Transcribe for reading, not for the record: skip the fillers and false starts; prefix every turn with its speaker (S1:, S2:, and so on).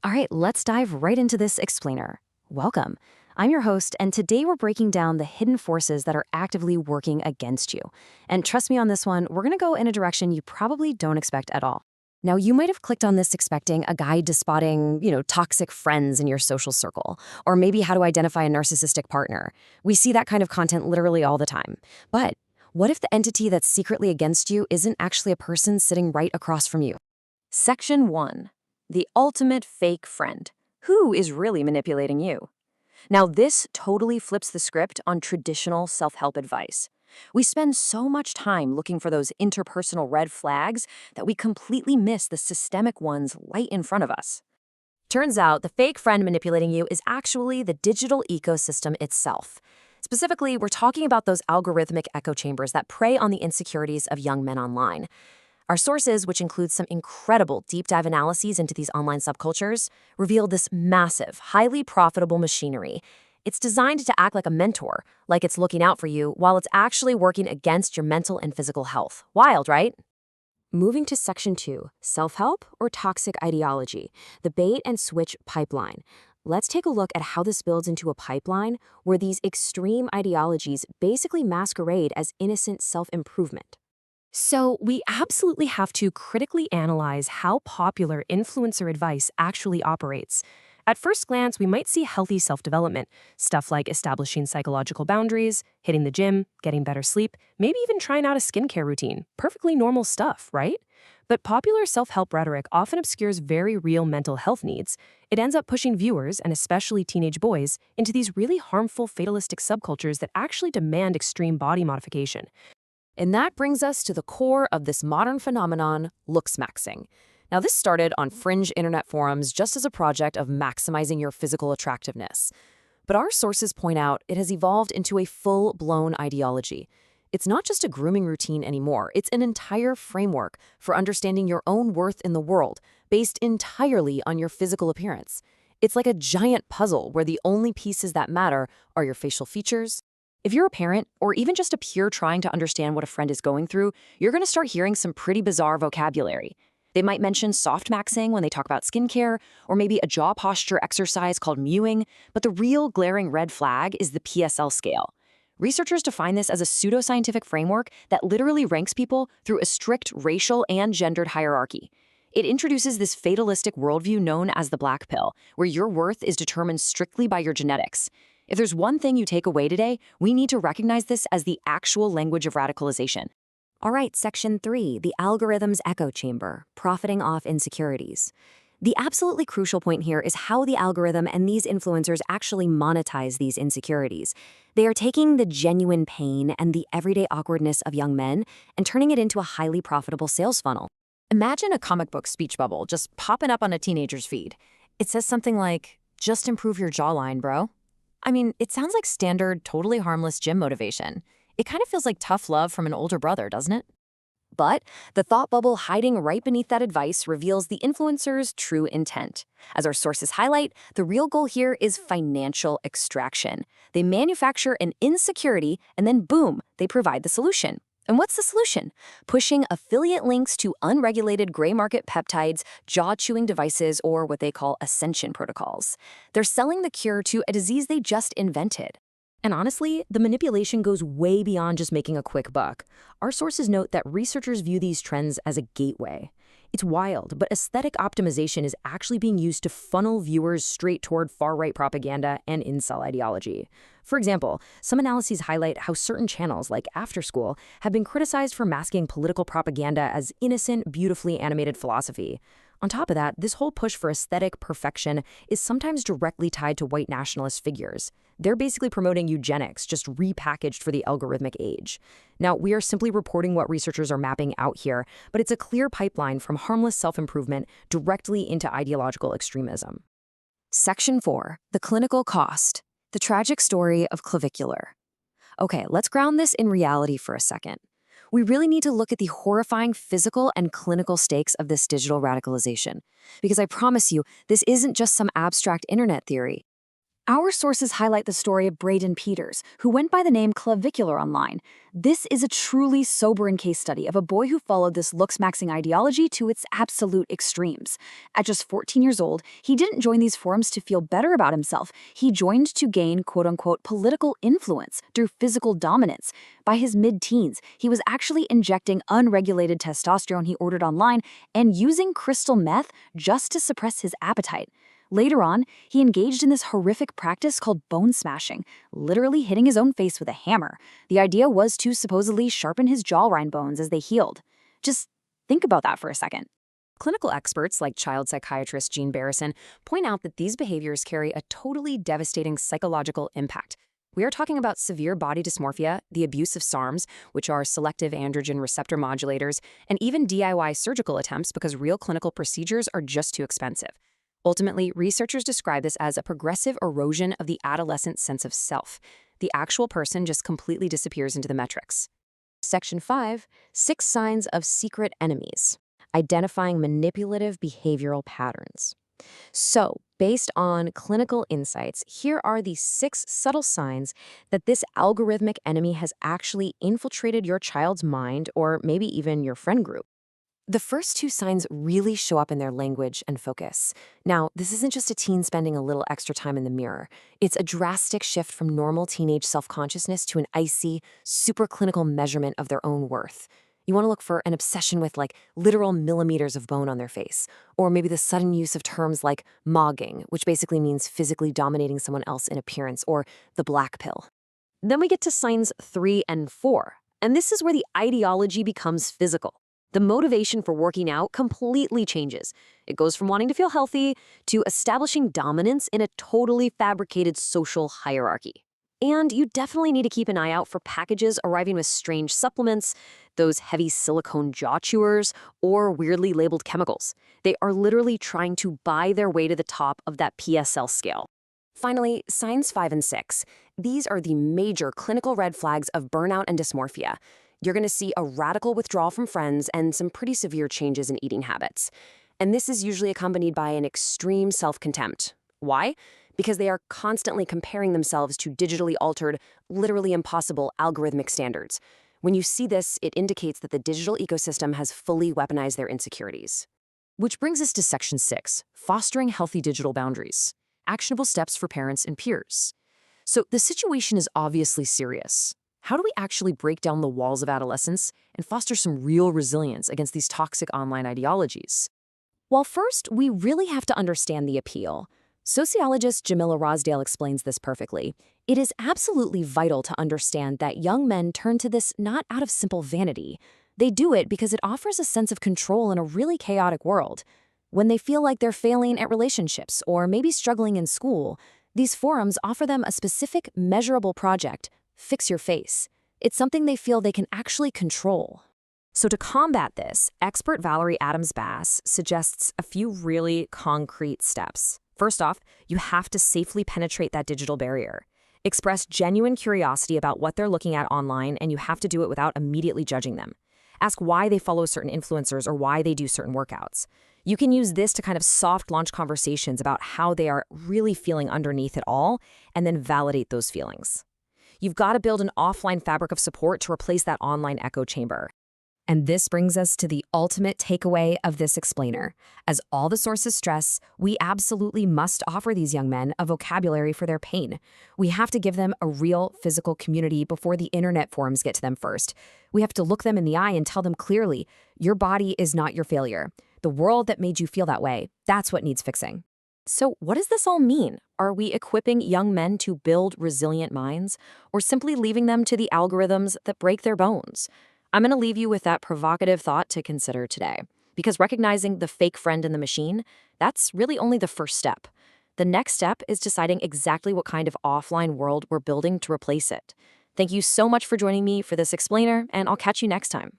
S1: All right, let's dive right into this explainer. Welcome. I'm your host, and today we're breaking down the hidden forces that are actively working against you. And trust me on this one, we're going to go in a direction you probably don't expect at all. Now, you might have clicked on this expecting a guide to spotting, toxic friends in your social circle, or maybe how to identify a narcissistic partner. We see that kind of content literally all the time. But what if the entity that's secretly against you isn't actually a person sitting right across from you? Section 1. The ultimate fake friend. Who is really manipulating you? Now, this totally flips the script on traditional self-help advice. We spend so much time looking for those interpersonal red flags that we completely miss the systemic ones right in front of us. Turns out the fake friend manipulating you is actually the digital ecosystem itself. Specifically, we're talking about those algorithmic echo chambers that prey on the insecurities of young men online. Our sources, which include some incredible deep dive analyses into these online subcultures, reveal this massive, highly profitable machinery. It's designed to act like a mentor, like it's looking out for you, while it's actually working against your mental and physical health. Wild, right? Moving to Section 2, self-help or toxic ideology, the bait and switch pipeline. Let's take a look at how this builds into a pipeline where these extreme ideologies basically masquerade as innocent self-improvement. So, we absolutely have to critically analyze how popular influencer advice actually operates. At first glance, we might see healthy self-development, stuff like establishing psychological boundaries, hitting the gym, getting better sleep, maybe even trying out a skincare routine. Perfectly normal stuff, right? But popular self-help rhetoric often obscures very real mental health needs. It ends up pushing viewers, and especially teenage boys, into these really harmful fatalistic subcultures that actually demand extreme body modification. And that brings us to the core of this modern phenomenon, Looksmaxxing. Now, this started on fringe internet forums just as a project of maximizing your physical attractiveness. But our sources point out it has evolved into a full-blown ideology. It's not just a grooming routine anymore. It's an entire framework for understanding your own worth in the world, based entirely on your physical appearance. It's like a giant puzzle where the only pieces that matter are your facial features. If you're a parent, or even just a peer trying to understand what a friend is going through, you're going to start hearing some pretty bizarre vocabulary. They might mention soft-maxing when they talk about skincare, or maybe a jaw posture exercise called mewing, but the real glaring red flag is the PSL scale. Researchers define this as a pseudo-scientific framework that literally ranks people through a strict racial and gendered hierarchy. It introduces this fatalistic worldview known as the Blackpill, where your worth is determined strictly by your genetics. If there's one thing you take away today, we need to recognize this as the actual language of radicalization. All right, Section 3, the algorithm's echo chamber, profiting off insecurities. The absolutely crucial point here is how the algorithm and these influencers actually monetize these insecurities. They are taking the genuine pain and the everyday awkwardness of young men and turning it into a highly profitable sales funnel. Imagine a comic book speech bubble just popping up on a teenager's feed. It says something like, "Just improve your jawline, bro." I mean, it sounds like standard, totally harmless gym motivation. It kind of feels like tough love from an older brother, doesn't it? But the thought bubble hiding right beneath that advice reveals the influencer's true intent. As our sources highlight, the real goal here is financial extraction. They manufacture an insecurity, and then boom, they provide the solution. And what's the solution? Pushing affiliate links to unregulated gray market peptides, jaw-chewing devices, or what they call ascension protocols. They're selling the cure to a disease they just invented. And honestly, the manipulation goes way beyond just making a quick buck. Our sources note that researchers view these trends as a gateway. It's wild, but aesthetic optimization is actually being used to funnel viewers straight toward far-right propaganda and incel ideology. For example, some analyses highlight how certain channels, like After School, have been criticized for masking political propaganda as innocent, beautifully animated philosophy. On top of that, this whole push for aesthetic perfection is sometimes directly tied to white nationalist figures. They're basically promoting eugenics, just repackaged for the algorithmic age. Now, we are simply reporting what researchers are mapping out here, but it's a clear pipeline from harmless self-improvement directly into ideological extremism. Section 4, the clinical cost, the tragic story of Clavicular. Okay, let's ground this in reality for a second. We really need to look at the horrifying physical and clinical stakes of this digital radicalization. Because I promise you, this isn't just some abstract internet theory.
S2: Our sources highlight the story of Braden Peters, who went by the name Clavicular online. This is a truly sobering case study of a boy who followed this Looksmaxxing ideology to its absolute extremes. At just 14 years old, he didn't join these forums to feel better about himself. He joined to gain quote-unquote political influence through physical dominance. By his mid-teens, he was actually injecting unregulated testosterone he ordered online and using crystal meth just to suppress his appetite. Later on, he engaged in this horrific practice called bone smashing, literally hitting his own face with a hammer. The idea was to supposedly sharpen his jawline bones as they healed. Just think about that for a second.
S1: Clinical experts like child psychiatrist Jean Barrison point out that these behaviors carry a totally devastating psychological impact. We are talking about severe body dysmorphia, the abuse of SARMs, which are selective androgen receptor modulators, and even DIY surgical attempts because real clinical procedures are just too expensive. Ultimately, researchers describe this as a progressive erosion of the adolescent sense of self. The actual person just completely disappears into the metrics. Section 5, 6 signs of secret enemies, identifying manipulative behavioral patterns. So, based on clinical insights, here are the 6 subtle signs that this algorithmic enemy has actually infiltrated your child's mind or maybe even your friend group. The first 2 signs really show up in their language and focus. Now, this isn't just a teen spending a little extra time in the mirror. It's a drastic shift from normal teenage self-consciousness to an icy, super clinical measurement of their own worth. You want to look for an obsession with literal millimeters of bone on their face, or maybe the sudden use of terms like mogging, which basically means physically dominating someone else in appearance, or the Blackpill. Then we get to signs 3 and 4, and this is where the ideology becomes physical. The motivation for working out completely changes. It goes from wanting to feel healthy to establishing dominance in a totally fabricated social hierarchy. And you definitely need to keep an eye out for packages arriving with strange supplements, those heavy silicone jaw chewers, or weirdly labeled chemicals. They are literally trying to buy their way to the top of that PSL scale. Finally, signs 5 and 6. These are the major clinical red flags of burnout and dysmorphia. You're going to see a radical withdrawal from friends and some pretty severe changes in eating habits. And this is usually accompanied by an extreme self-contempt. Why? Because they are constantly comparing themselves to digitally altered, literally impossible algorithmic standards. When you see this, it indicates that the digital ecosystem has fully weaponized their insecurities. Which brings us to Section 6, fostering healthy digital boundaries. Actionable steps for parents and peers. So the situation is obviously serious. How do we actually break down the walls of adolescence and foster some real resilience against these toxic online ideologies? Well, first, we really have to understand the appeal. Sociologist Jamila Rosdale explains this perfectly. It is absolutely vital to understand that young men turn to this not out of simple vanity. They do it because it offers a sense of control in a really chaotic world. When they feel like they're failing at relationships or maybe struggling in school, these forums offer them a specific, measurable project. Fix your face. It's something they feel they can actually control. So to combat this, expert Valerie Adams-Bass suggests a few really concrete steps. First off, you have to safely penetrate that digital barrier. Express genuine curiosity about what they're looking at online, and you have to do it without immediately judging them. Ask why they follow certain influencers or why they do certain workouts. You can use this to kind of soft launch conversations about how they are really feeling underneath it all, and then validate those feelings. You've got to build an offline fabric of support to replace that online echo chamber. And this brings us to the ultimate takeaway of this explainer. As all the sources stress, we absolutely must offer these young men a vocabulary for their pain. We have to give them a real physical community before the internet forums get to them first. We have to look them in the eye and tell them clearly, your body is not your failure. The world that made you feel that way, that's what needs fixing. So what does this all mean? Are we equipping young men to build resilient minds, or simply leaving them to the algorithms that break their bones? I'm going to leave you with that provocative thought to consider today, because recognizing the fake friend in the machine, that's really only the first step. The next step is deciding exactly what kind of offline world we're building to replace it. Thank you so much for joining me for this explainer, and I'll catch you next time.